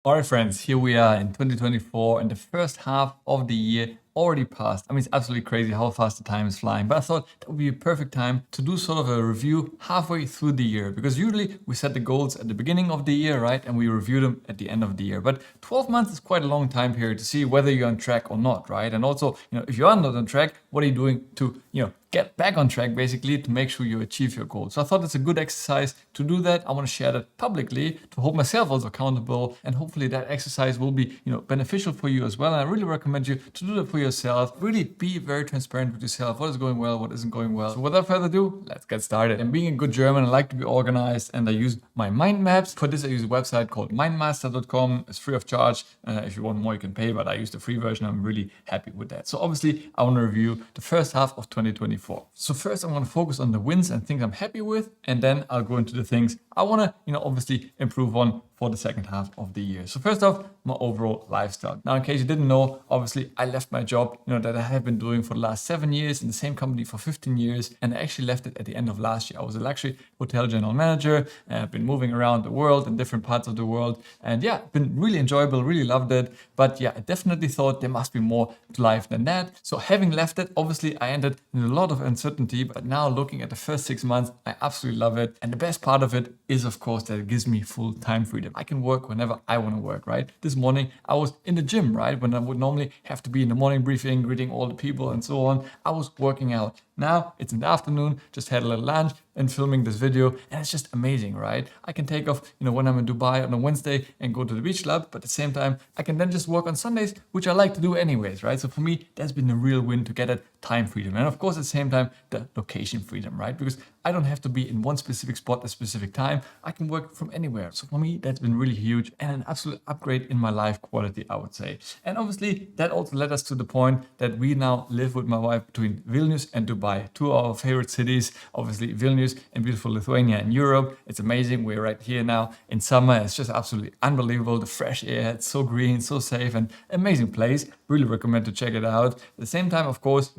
All right, friends, here we are in 2024 and the first half of the year already passed. I mean, it's absolutely crazy how fast the time is flying, but I thought that would be a perfect time to do sort of a review halfway through the year, because usually we set the goals at the beginning of the year, right? And we review them at the end of the year. But 12 months is quite a long time period to see whether you're on track or not, right? And also, if you are not on track, what are you doing to, get back on track basically to make sure you achieve your goals. So I thought it's a good exercise to do that. I want to share that publicly to hold myself also accountable, and hopefully that exercise will be beneficial for you as well. And I really recommend you to do that for yourself. Really be very transparent with yourself. What is going well, what isn't going well. So without further ado, let's get started. And being a good German, I like to be organized, and I use my mind maps. For this I use a website called mindmaster.com. It's free of charge. If you want more you can pay, but I use the free version. I'm really happy with that. So obviously I want to review the first half of 2024. So first I'm going to focus on the wins and things I'm happy with, and then I'll go into the things I want to, obviously improve on for the second half of the year. So first off, my overall lifestyle. Now, in case you didn't know, obviously I left my job, that I have been doing for the last 7 years in the same company for 15 years. And I actually left it at the end of last year. I was a luxury hotel general manager. I've been moving around the world in different parts of the world. And yeah, been really enjoyable, really loved it. But yeah, I definitely thought there must be more to life than that. So having left it, obviously I ended in a lot of uncertainty. But now looking at the first 6 months, I absolutely love it. And the best part of it is, of course, that it gives me full time freedom. I can work whenever I want to work, right? This morning I was in the gym, right? When I would normally have to be in the morning briefing, greeting all the people and so on. I was working out. Now it's in the afternoon, just had a little lunch and filming this video, and it's just amazing, right? I can take off, when I'm in Dubai on a Wednesday and go to the beach club, but at the same time, I can then just work on Sundays, which I like to do anyways, right? So for me, that's been a real win to get that time freedom. And of course, at the same time, the location freedom, right? Because I don't have to be in one specific spot at a specific time. I can work from anywhere. So for me, that's been really huge and an absolute upgrade in my life quality, I would say. And obviously, that also led us to the point that we now live with my wife between Vilnius and Dubai, two of our favorite cities. Obviously, Vilnius and beautiful Lithuania in Europe. It's amazing. We're right here now in summer. It's just absolutely unbelievable. The fresh air, it's so green, so safe, and amazing place. Really recommend to check it out. At the same time, of course,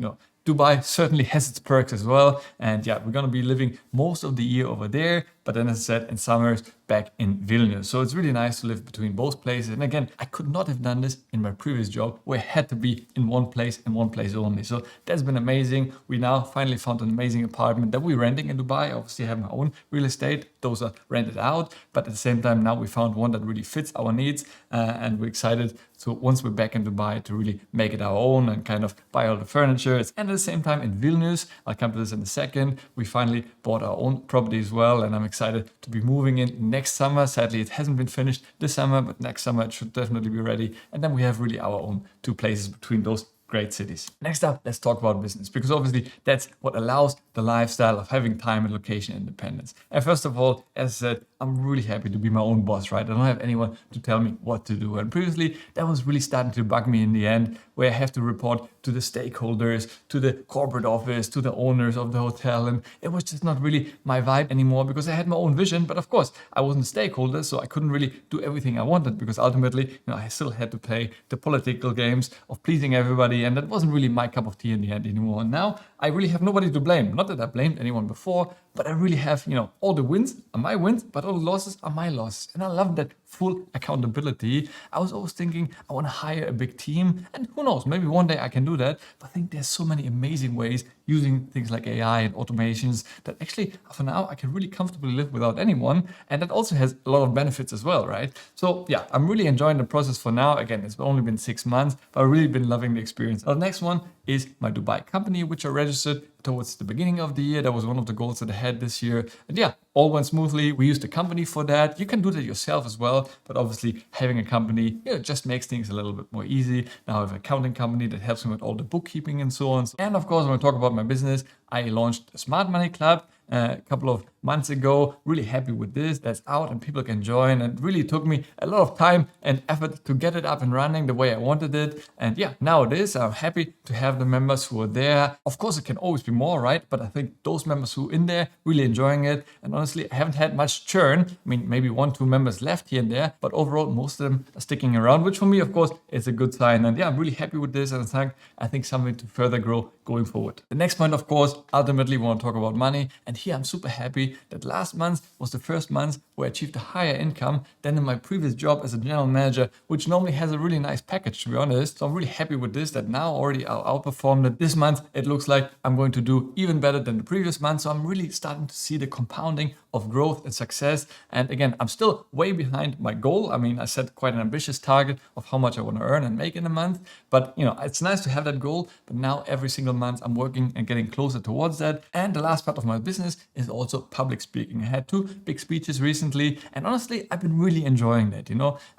Dubai certainly has its perks as well. And yeah, we're going to be living most of the year over there. But then, as I said, in summers back in Vilnius. So it's really nice to live between both places. And again, I could not have done this in my previous job where I had to be in one place and one place only. So that's been amazing. We now finally found an amazing apartment that we're renting in Dubai. Obviously, I have my own real estate. Those are rented out. But at the same time, now we found one that really fits our needs. And we're excited. So once we're back in Dubai to really make it our own and kind of buy all the furniture. And at the same time in Vilnius, I'll come to this in a second, we finally bought our own property as well. And I'm excited to be moving in next summer. Sadly, it hasn't been finished this summer, but next summer it should definitely be ready. And then we have really our own two places between those great cities. Next up, let's talk about business, because obviously that's what allows the lifestyle of having time and location independence. And first of all, as I said, I'm really happy to be my own boss, right? I don't have anyone to tell me what to do. And previously, that was really starting to bug me in the end, where I have to report to the stakeholders, to the corporate office, to the owners of the hotel. And it was just not really my vibe anymore, because I had my own vision. But of course, I wasn't a stakeholder, so I couldn't really do everything I wanted, because ultimately, I still had to play the political games of pleasing everybody. And that wasn't really my cup of tea in the end anymore. And now I really have nobody to blame. Not that I blamed anyone before, but I really have, all the wins are my wins, but all the losses are my losses. And I love that full accountability. I was always thinking I want to hire a big team, and who knows, maybe one day I can do that. But I think there's so many amazing ways using things like AI and automations that actually for now I can really comfortably live without anyone. And that also has a lot of benefits as well, right? So yeah, I'm really enjoying the process for now. Again, it's only been 6 months, but I've really been loving the experience. Now, the next one is my Dubai company, which I registered towards the beginning of the year. That was one of the goals that I had this year. And yeah, all went smoothly. We used the company for that. You can do that yourself as well. But obviously having a company, just makes things a little bit more easy. Now I have an accounting company that helps me with all the bookkeeping and so on. And of course, when I talk about my business, I launched a Smart Money Club a couple of months ago. Really happy with this. That's out and people can join. And it really took me a lot of time and effort to get it up and running the way I wanted it. And yeah, now it is. I'm happy to have the members who are there. Of course, it can always be more, right? But I think those members who are in there really enjoying it. And honestly, I haven't had much churn. I mean, maybe 1-2 members left here and there, but overall, most of them are sticking around, which for me, of course, is a good sign. And yeah, I'm really happy with this. And I think something to further grow going forward. The next point, of course, ultimately we want to talk about money. And here I'm super happy that last month was the first month where I achieved a higher income than in my previous job as a general manager, which normally has a really nice package, to be honest. So I'm really happy with this, that now already I outperformed it. This month, it looks like I'm going to do even better than the previous month. So I'm really starting to see the compounding of growth and success. And again, I'm still way behind my goal. I mean, I set quite an ambitious target of how much I want to earn and make in a month. But it's nice to have that goal. But now every single month I'm working and getting closer towards that. And the last part of my business is also public speaking. I had 2 big speeches recently, and honestly, I've been really enjoying that.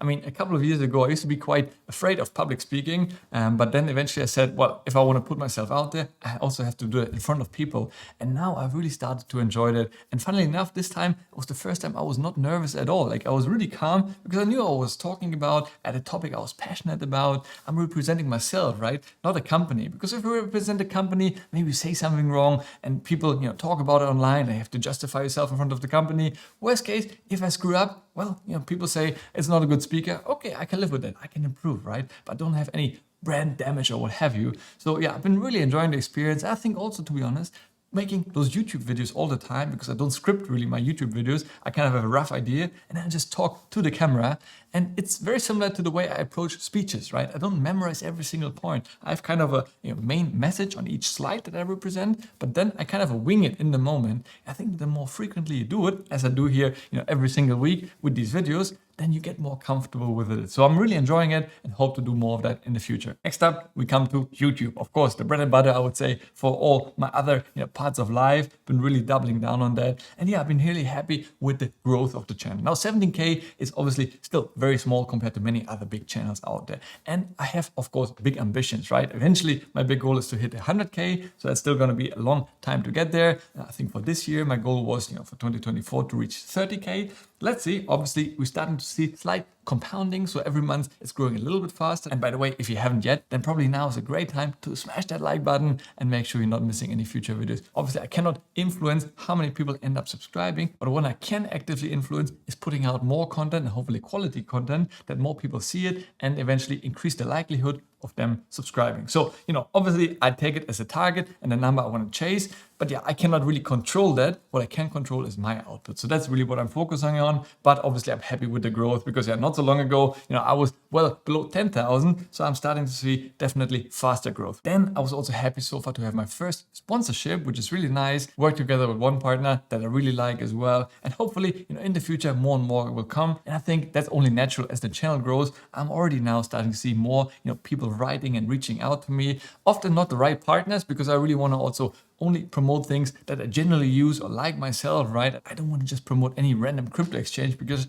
I mean, a couple of years ago, I used to be quite afraid of public speaking, but then eventually I said, well, if I want to put myself out there, I also have to do it in front of people. And now I've really started to enjoy that. And funnily enough, this time was the first time I was not nervous at all. Like, I was really calm because I knew I was talking about at a topic I was passionate about. I'm representing myself, right? Not a company. Because if you represent a company, maybe you say something wrong and people, talk about it online. They have to justify yourself in front of the company. Worst case, if I screw up, well, people say it's not a good speaker. Okay, I can live with that. I can improve, right? But I don't have any brand damage or what have you. So yeah, I've been really enjoying the experience. I think also, to be honest, making those YouTube videos all the time, because I don't script really my YouTube videos. I kind of have a rough idea and then I just talk to the camera. And it's very similar to the way I approach speeches, right? I don't memorize every single point. I have kind of a main message on each slide that I represent, but then I kind of wing it in the moment. I think the more frequently you do it, as I do here, every single week with these videos, then you get more comfortable with it. So I'm really enjoying it and hope to do more of that in the future. Next up, we come to YouTube. Of course, the bread and butter, I would say, for all my other parts of life. Been really doubling down on that. And yeah, I've been really happy with the growth of the channel. Now, 17K is obviously still very small compared to many other big channels out there. And I have, of course, big ambitions, right? Eventually, my big goal is to hit 100K. So that's still going to be a long time to get there. I think for this year, my goal was, for 2024 to reach 30K. Let's see. Obviously, we're starting to see slight compounding. So every month it's growing a little bit faster. And by the way, if you haven't yet, then probably now is a great time to smash that like button and make sure you're not missing any future videos. Obviously, I cannot influence how many people end up subscribing, but what I can actively influence is putting out more content and hopefully quality content that more people see it and eventually increase the likelihood of them subscribing. So, obviously I take it as a target and a number I want to chase, but yeah, I cannot really control that. What I can control is my output. So that's really what I'm focusing on. But obviously I'm happy with the growth because not so long ago, I was well below 10,000. So I'm starting to see definitely faster growth. Then I was also happy so far to have my first sponsorship, which is really nice. Work together with one partner that I really like as well. And hopefully, in the future, more and more will come. And I think that's only natural as the channel grows. I'm already now starting to see more, people writing and reaching out to me. Often not the right partners, because I really want to also only promote things that I generally use or like myself, right? I don't want to just promote any random crypto exchange because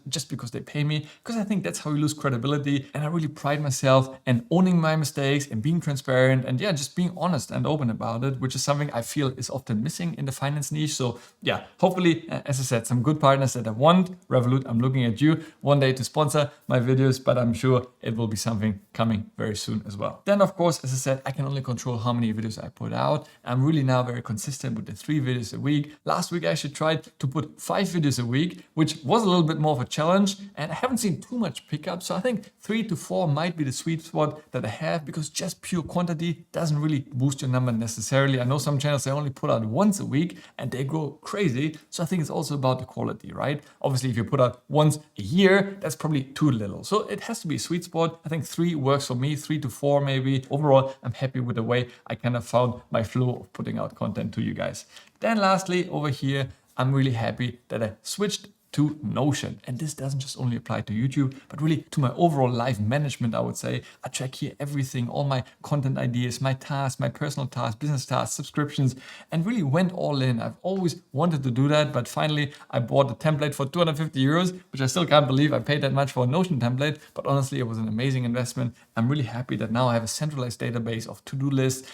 they pay me, because I think that's how you lose credibility. And I really pride myself in owning my mistakes and being transparent and just being honest and open about it, which is something I feel is often missing in the finance niche. So yeah, hopefully, as I said, some good partners that I want. Revolut, I'm looking at you one day to sponsor my videos, but I'm sure it will be something coming very soon as well. Then of course, as I said, I can only control how many videos I put out. I'm really now very consistent with the 3 videos a week. Last week I actually tried to put 5 videos a week, which was a little bit more of a challenge, and I haven't seen too much pickup. So I think 3 to 4 might be the sweet spot that I have, because just pure quantity doesn't really boost your number necessarily. I know some channels, they only put out once a week and they go crazy. So I think it's also about the quality, right? Obviously, if you put out once a year, that's probably too little. So it has to be a sweet spot. I think 3 works for me, 3 to 4 maybe. Overall, I'm happy with the way I kind of found my flow of putting out content to you guys. Then lastly, over here, I'm really happy that I switched to Notion. And this doesn't just only apply to YouTube, but really to my overall life management, I would say. I track here everything, all my content ideas, my tasks, my personal tasks, business tasks, subscriptions, and really went all in. I've always wanted to do that, but finally I bought a template for 250 euros, which I still can't believe I paid that much for a Notion template, but honestly, it was an amazing investment. I'm really happy that now I have a centralized database of to-do lists,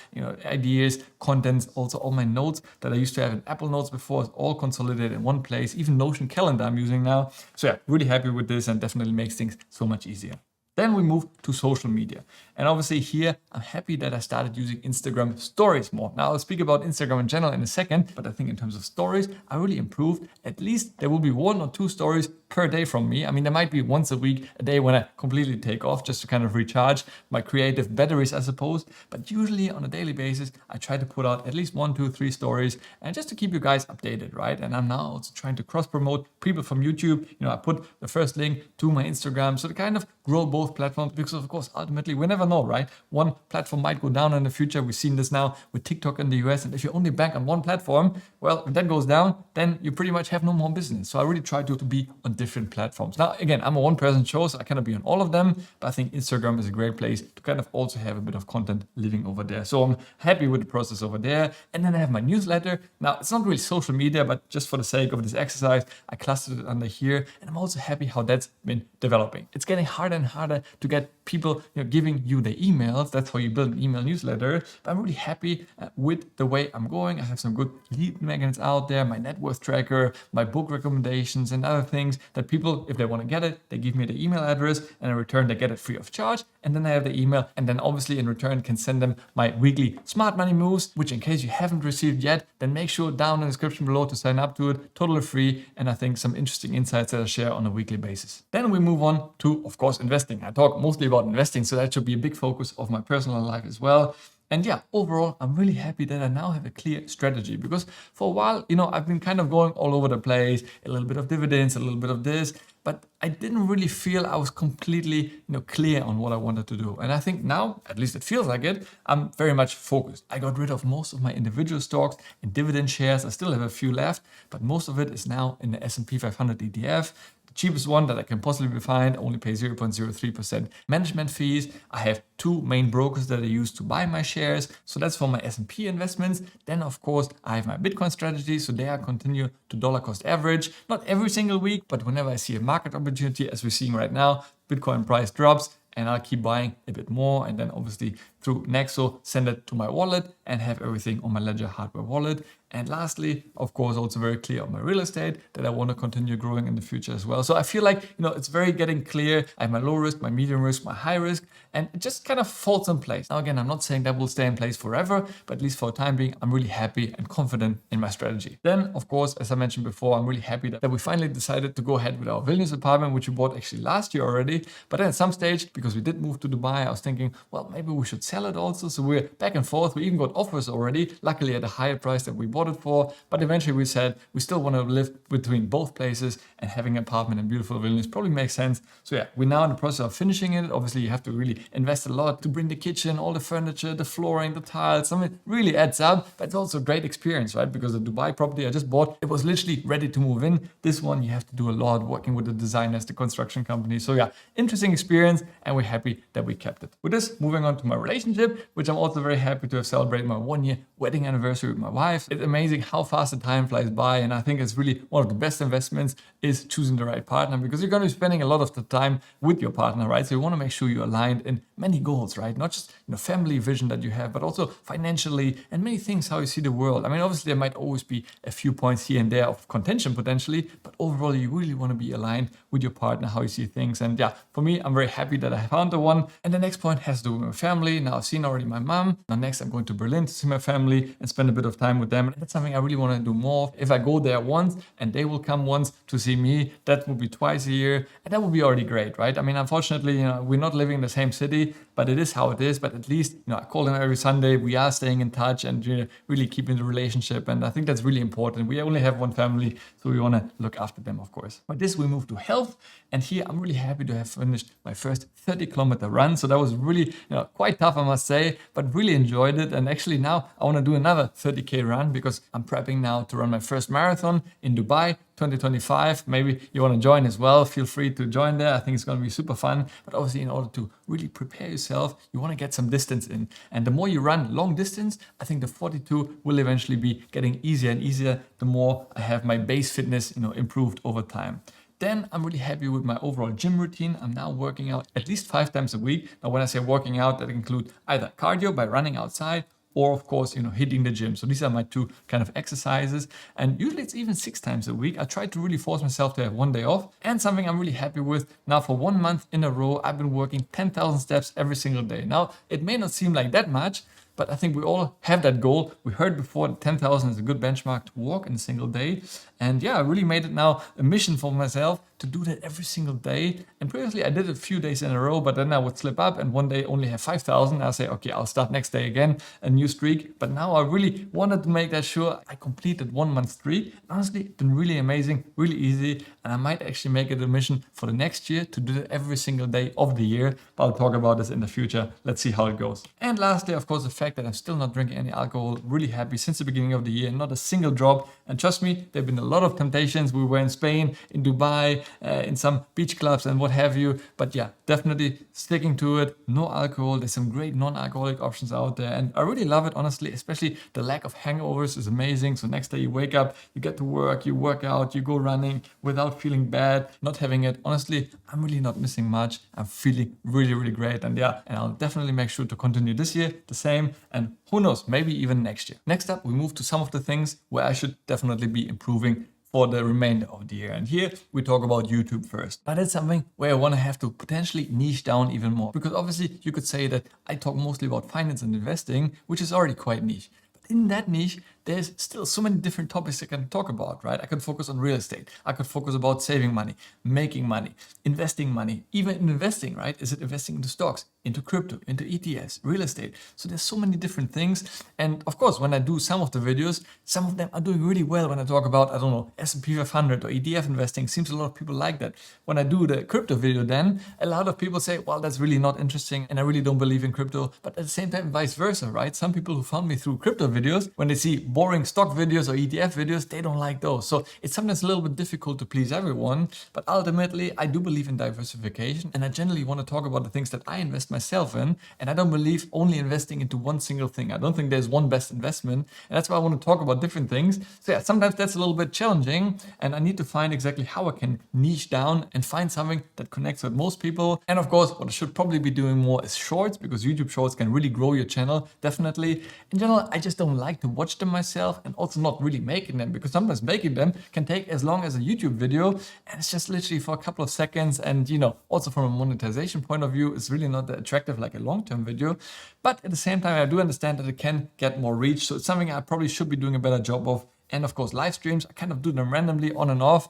ideas, contents, also all my notes that I used to have in Apple Notes before, is all consolidated in one place, even Notion Calendar I'm using now. So yeah, really happy with this, and definitely makes things so much easier. Then we move to social media. And obviously here, I'm happy that I started using Instagram stories more. Now I'll speak about Instagram in general in a second, but I think in terms of stories, I really improved. At least there will be 1 or 2 stories per day from me. I mean, there might be once a week, a day when I completely take off just to kind of recharge my creative batteries, I suppose. But usually on a daily basis, I try to put out at least 1, 2, 3 stories and just to keep you guys updated, right? And I'm now also trying to cross promote people from YouTube. I put the first link to my Instagram so to kind of grow both platforms because of course, ultimately we never know, right? One platform might go down in the future. We've seen this now with TikTok in the US. And if you only bank on one platform, well, if that goes down, then you pretty much have no more business. So I really try to be on different platforms. Now, again, I'm a one-person show, so I cannot be on all of them, but I think Instagram is a great place to kind of also have a bit of content living over there. So I'm happy with the process over there. And then I have my newsletter. Now, it's not really social media, but just for the sake of this exercise, I clustered it under here. And I'm also happy how that's been developing. It's getting harder and harder to get people giving you their emails. That's how you build an email newsletter. But I'm really happy with the way I'm going. I have some good lead magnets out there, my net worth tracker, my book recommendations and other things that people, if they want to get it, they give me the email address and in return they get it free of charge. And then I have the email and then obviously in return can send them my weekly smart money moves, which in case you haven't received yet, then make sure down in the description below to sign up to it, totally free. And I think some interesting insights that I share on a weekly basis. Then we move on to, of course, investing. I talk mostly about investing, so that should be a big focus of my personal life as well. And yeah, overall, I'm really happy that I now have a clear strategy because for a while, I've been kind of going all over the place, a little bit of dividends, a little bit of this, but I didn't really feel I was completely, clear on what I wanted to do. And I think now, at least it feels like it, I'm very much focused. I got rid of most of my individual stocks and dividend shares. I still have a few left, but most of it is now in the S&P 500 ETF. Cheapest one that I can possibly find, only pay 0.03% management fees. I have 2 main brokers that I use to buy my shares. So that's for my S&P investments. Then of course I have my Bitcoin strategy. So there I continue to dollar cost average, not every single week, but whenever I see a market opportunity, as we're seeing right now, Bitcoin price drops and I'll keep buying a bit more. And then obviously through Nexo, send it to my wallet and have everything on my Ledger hardware wallet. And lastly, of course, also very clear on my real estate that I want to continue growing in the future as well. So I feel like, it's very getting clear. I have my low risk, my medium risk, my high risk, and it just kind of falls in place. Now, again, I'm not saying that will stay in place forever, but at least for the time being, I'm really happy and confident in my strategy. Then, of course, as I mentioned before, I'm really happy that we finally decided to go ahead with our Vilnius apartment, which we bought actually last year already. But then at some stage, because we did move to Dubai, I was thinking, well, maybe we should sell it also. So we're back and forth. We even got offers already, luckily at a higher price than we bought it for. But eventually we said we still want to live between both places and having an apartment in beautiful Vilnius probably makes sense. So yeah, we're now in the process of finishing it. Obviously you have to really invest a lot to bring the kitchen, all the furniture, the flooring, the tiles. I mean, it really adds up, but it's also a great experience, right? Because the Dubai property I just bought, it was literally ready to move in. This one, you have to do a lot working with the designers, the construction company. So yeah, interesting experience and we're happy that we kept it. With this, moving on to my relationship, which I'm also very happy to have celebrated my 1-year wedding anniversary with my wife. It's amazing how fast the time flies by. And I think it's really one of the best investments is choosing the right partner because you're going to be spending a lot of the time with your partner, right? So you want to make sure you're aligned in many goals, right? Not just family vision that you have, but also financially and many things, how you see the world. I mean, obviously there might always be a few points here and there of contention potentially, but overall you really want to be aligned with your partner, how you see things. And yeah, for me, I'm very happy that I found the one. And the next point has to do with my family. Now I've seen already my mom. Now next I'm going to Berlin to see my family and spend a bit of time with them. And that's something I really want to do more. If I go there once and they will come once to see me, that will be twice a year. And that will be already great, right? I mean, unfortunately, we're not living in the same city, but it is how it is. But at least, I call them every Sunday. We are staying in touch and really keeping the relationship. And I think that's really important. We only have one family, so we want to look after them, of course. But this, we move to health. And here I'm really happy to have finished my first 30-kilometer run. So that was really quite tough, I must say, but really enjoyed it. And actually now I want to do another 30K run because I'm prepping now to run my first marathon in Dubai 2025. Maybe you want to join as well. Feel free to join there. I think it's going to be super fun. But obviously in order to really prepare yourself, you want to get some distance in. And the more you run long distance, I think the 42 will eventually be getting easier and easier the more I have my base fitness improved over time. Then I'm really happy with my overall gym routine. I'm now working out at least 5 times a week. Now, when I say working out, that includes either cardio by running outside or of course, hitting the gym. So these are my two kind of exercises. And usually it's even 6 times a week. I try to really force myself to have one day off. And something I'm really happy with, now for 1 month in a row, I've been working 10,000 steps every single day. Now, it may not seem like that much, but I think we all have that goal. We heard before that 10,000 is a good benchmark to walk in a single day. And yeah, I really made it now a mission for myself to do that every single day. And previously I did it a few days in a row, but then I would slip up and one day only have 5,000. I'll say, okay, I'll start next day again, a new streak. But now I really wanted to make that sure I completed 1 month streak. Honestly, it's been really amazing, really easy. And I might actually make it a mission for the next year to do that every single day of the year. But I'll talk about this in the future. Let's see how it goes. And lastly, of course, the fact that I'm still not drinking any alcohol. Really happy since the beginning of the year, not a single drop. And trust me, there have been a lot of temptations. We were in Spain, in Dubai, in some beach clubs and what have you. But yeah, definitely sticking to it. No alcohol. There's some great non-alcoholic options out there. And I really love it, honestly, especially the lack of hangovers is amazing. So next day you wake up, you get to work, you work out, you go running without feeling bad, not having it. Honestly, I'm really not missing much. I'm feeling really, really great. And yeah, and I'll definitely make sure to continue this year the same. And who knows, maybe even next year. Next up, we move to some of the things where I should definitely be improving for the remainder of the year. And here we talk about YouTube first. But it's something where I want to have to potentially niche down even more. Because obviously you could say that I talk mostly about finance and investing, which is already quite niche. But in that niche, there's still so many different topics I can talk about, right? I could focus on real estate. I could focus about saving money, making money, investing money, even investing, right? Is it investing into stocks, into crypto, into ETFs, real estate? So there's so many different things. And of course, when I do some of the videos, some of them are doing really well when I talk about, I don't know, S&P 500 or ETF investing. Seems a lot of people like that. When I do the crypto video, then a lot of people say, well, that's really not interesting and I really don't believe in crypto. But at the same time, vice versa, right? Some people who found me through crypto videos, when they see boring stock videos or ETF videos, they don't like those. So it's sometimes a little bit difficult to please everyone, but ultimately I do believe in diversification and I generally want to talk about the things that I invest myself in, and I don't believe only investing into one single thing. I don't think there's one best investment, and that's why I want to talk about different things. So yeah, sometimes that's a little bit challenging and I need to find exactly how I can niche down and find something that connects with most people. And of course, what I should probably be doing more is shorts, because YouTube shorts can really grow your channel, definitely. In general, I just don't like to watch them myself, and also not really making them, because sometimes making them can take as long as a YouTube video and it's just literally for a couple of seconds. And also from a monetization point of view, it's really not that attractive like a long-term video. But at the same time, I do understand that it can get more reach. So it's something I probably should be doing a better job of. And of course, live streams, I kind of do them randomly on and off.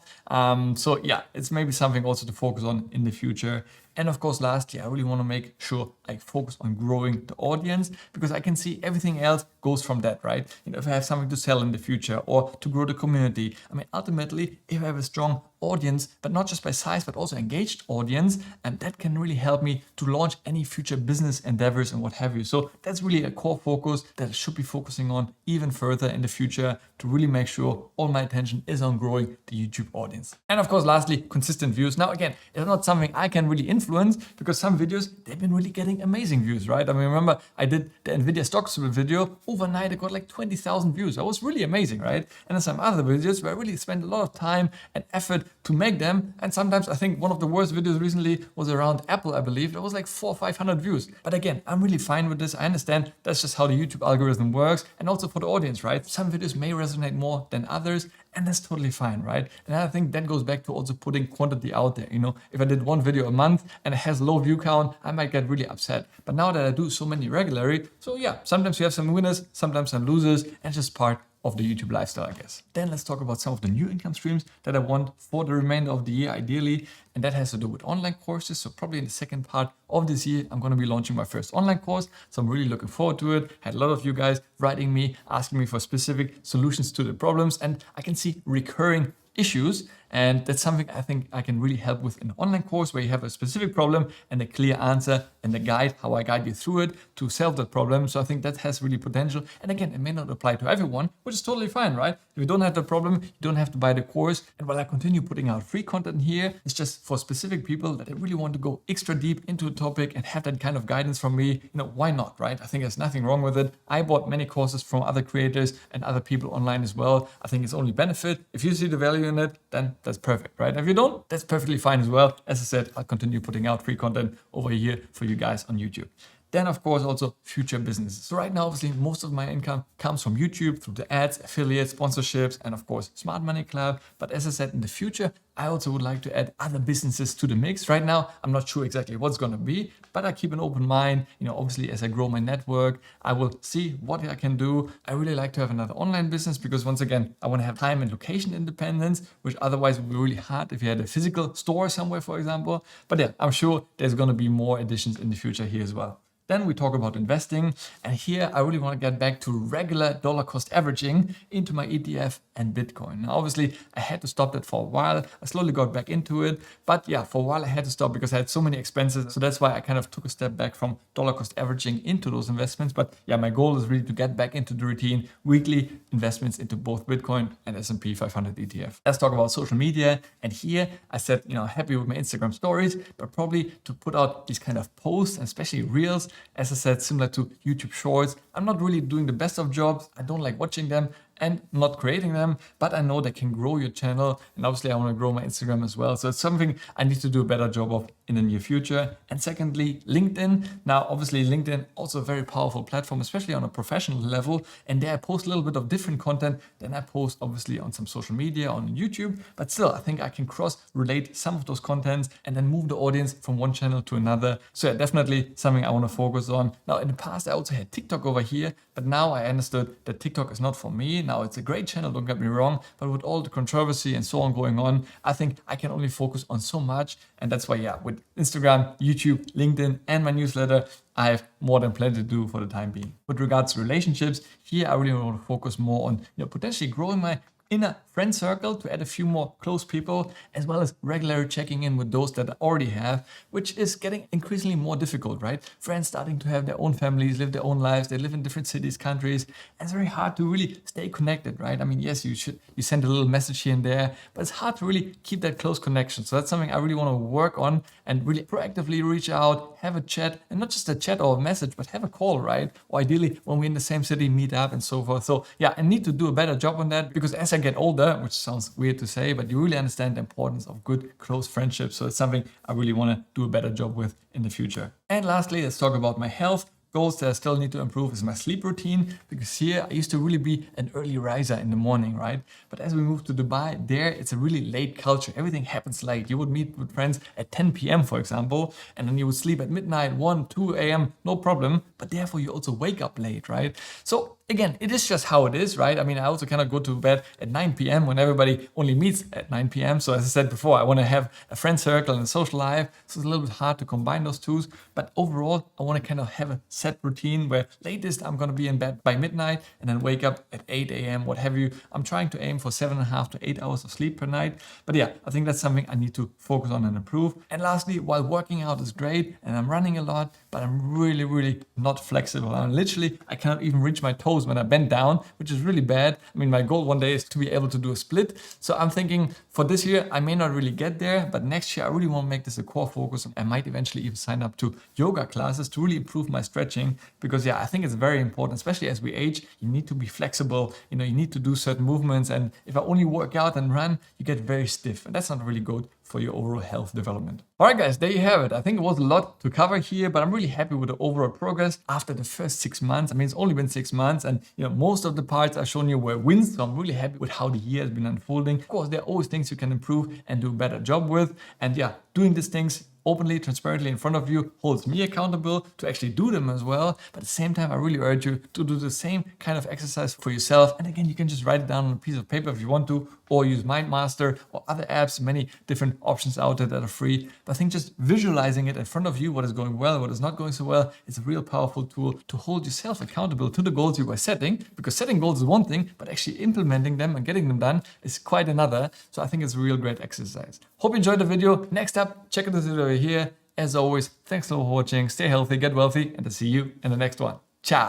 So yeah, it's maybe something also to focus on in the future. And of course, lastly, I really want to make sure I focus on growing the audience, because I can see everything else goes from that, right? If I have something to sell in the future or to grow the community, I mean, ultimately, if I have a strong audience, but not just by size, but also engaged audience, and that can really help me to launch any future business endeavors and what have you. So that's really a core focus that I should be focusing on even further in the future, to really make sure all my attention is on growing the YouTube audience. And of course, lastly, consistent views. Now, again, it's not something I can really influence, because some videos, they've been really getting amazing views, right? I mean, remember, I did the Nvidia stock split video. Overnight, it got like 20,000 views. That was really amazing, right? And then some other videos where I really spent a lot of time and effort to make them. And sometimes I think one of the worst videos recently was around Apple, I believe. It was like 400 or 500 views. But again, I'm really fine with this. I understand that's just how the YouTube algorithm works. And also for the audience, right? Some videos may resonate more than others, and that's totally fine, right? And I think that goes back to also putting quantity out there. If I did one video a month and it has low view count, I might get really upset. But now that I do so many regularly, so yeah, sometimes you have some winners, sometimes some losers, and it's just part of the YouTube lifestyle, I guess. Then let's talk about some of the new income streams that I want for the remainder of the year, ideally. And that has to do with online courses. So probably in the second part of this year, I'm going to be launching my first online course. So I'm really looking forward to it. Had a lot of you guys writing me, asking me for specific solutions to the problems. And I can see recurring issues. And that's something I think I can really help with in an online course, where you have a specific problem and a clear answer and a guide, how I guide you through it to solve that problem. So I think that has really potential. And again, it may not apply to everyone, which is totally fine, right? If you don't have the problem, you don't have to buy the course. And while I continue putting out free content here, it's just for specific people that I really want to go extra deep into a topic and have that kind of guidance from me. Why not, right? I think there's nothing wrong with it. I bought many courses from other creators and other people online as well. I think it's only benefit. If you see the value in it, then that's perfect, right? If you don't, that's perfectly fine as well. As I said, I'll continue putting out free content over here for you guys on YouTube. Then of course also future businesses. So right now, obviously most of my income comes from YouTube through the ads, affiliates, sponsorships, and of course Smart Money Club. But as I said, in the future, I also would like to add other businesses to the mix. Right now, I'm not sure exactly what's going to be, but I keep an open mind. Obviously as I grow my network, I will see what I can do. I really like to have another online business because once again, I want to have time and location independence, which otherwise would be really hard if you had a physical store somewhere, for example. But yeah, I'm sure there's going to be more additions in the future here as well. Then we talk about investing, and here I really want to get back to regular dollar cost averaging into my ETF and Bitcoin. Now, obviously, I had to stop that for a while. I slowly got back into it, but yeah, for a while I had to stop because I had so many expenses. So that's why I kind of took a step back from dollar cost averaging into those investments. But yeah, my goal is really to get back into the routine, weekly investments into both Bitcoin and S&P 500 ETF. Let's talk about social media. And here I said, happy with my Instagram stories, but probably to put out these kind of posts, and especially reels. As I said, similar to YouTube Shorts, I'm not really doing the best of jobs. I don't like watching them and not creating them, but I know they can grow your channel. And obviously I want to grow my Instagram as well. So it's something I need to do a better job of in the near future. And secondly, LinkedIn. Now, obviously LinkedIn, also a very powerful platform, especially on a professional level. And there I post a little bit of different content than I post obviously on some social media, on YouTube. But still, I think I can cross-relate some of those contents and then move the audience from one channel to another. So yeah, definitely something I want to focus on. Now, in the past, I also had TikTok over here, but now I understood that TikTok is not for me. Now, it's a great channel, don't get me wrong, but with all the controversy and so on going on, I think I can only focus on so much. And that's why, yeah, with Instagram, YouTube, LinkedIn, and my newsletter, I have more than plenty to do for the time being. With regards to relationships, here I really want to focus more on potentially growing my inner friend circle to add a few more close people, as well as regularly checking in with those that I already have, which is getting increasingly more difficult, right? Friends starting to have their own families, live their own lives, they live in different cities, countries, and it's very hard to really stay connected, right? I mean, yes, you send a little message here and there, but it's hard to really keep that close connection. So that's something I really want to work on and really proactively reach out, have a chat, and not just a chat or a message, but have a call, right? Or ideally, when we're in the same city, meet up and so forth. So yeah, I need to do a better job on that because as I get older, which sounds weird to say, but you really understand the importance of good, close friendships. So it's something I really want to do a better job with in the future. And lastly, let's talk about my health. Goals that I still need to improve is my sleep routine, because here I used to really be an early riser in the morning, right? But as we moved to Dubai, there it's a really late culture. Everything happens late. You would meet with friends at 10 p.m., for example, and then you would sleep at midnight, 1, 2 a.m., no problem. But therefore you also wake up late, right? So again, it is just how it is, right? I mean, I also cannot go to bed at 9 p.m. when everybody only meets at 9 p.m. So as I said before, I want to have a friend circle and a social life. So it's a little bit hard to combine those two. But overall, I want to kind of have a set routine where latest I'm going to be in bed by midnight and then wake up at 8 a.m., what have you. I'm trying to aim for 7.5 to 8 hours of sleep per night. But yeah, I think that's something I need to focus on and improve. And lastly, while working out is great and I'm running a lot, but I'm really, really not flexible. I cannot even reach my toes when I bend down, which is really bad. I mean, my goal one day is to be able to do a split. So I'm thinking for this year, I may not really get there, but next year I really want to make this a core focus. I might eventually even sign up to yoga classes to really improve my stretching, because yeah, I think it's very important, especially as we age. You need to be flexible. You need to do certain movements. And if I only work out and run, you get very stiff, and that's not really good for your overall health development. All right, guys, there you have it. I think it was a lot to cover here, but I'm really happy with the overall progress after the first 6 months. I mean, it's only been 6 months, and most of the parts I've shown you were wins. So I'm really happy with how the year has been unfolding. Of course, there are always things you can improve and do a better job with. And yeah, doing these things openly, transparently in front of you holds me accountable to actually do them as well. But at the same time, I really urge you to do the same kind of exercise for yourself. And again, you can just write it down on a piece of paper if you want to, or use MindMaster or other apps, many different options out there that are free. But I think just visualizing it in front of you, what is going well, what is not going so well, is a real powerful tool to hold yourself accountable to the goals you were setting, because setting goals is one thing, but actually implementing them and getting them done is quite another. So I think it's a real great exercise. Hope you enjoyed the video. Next up, check out this video over here. As always, thanks for watching, stay healthy, get wealthy, and I'll see you in the next one. Ciao.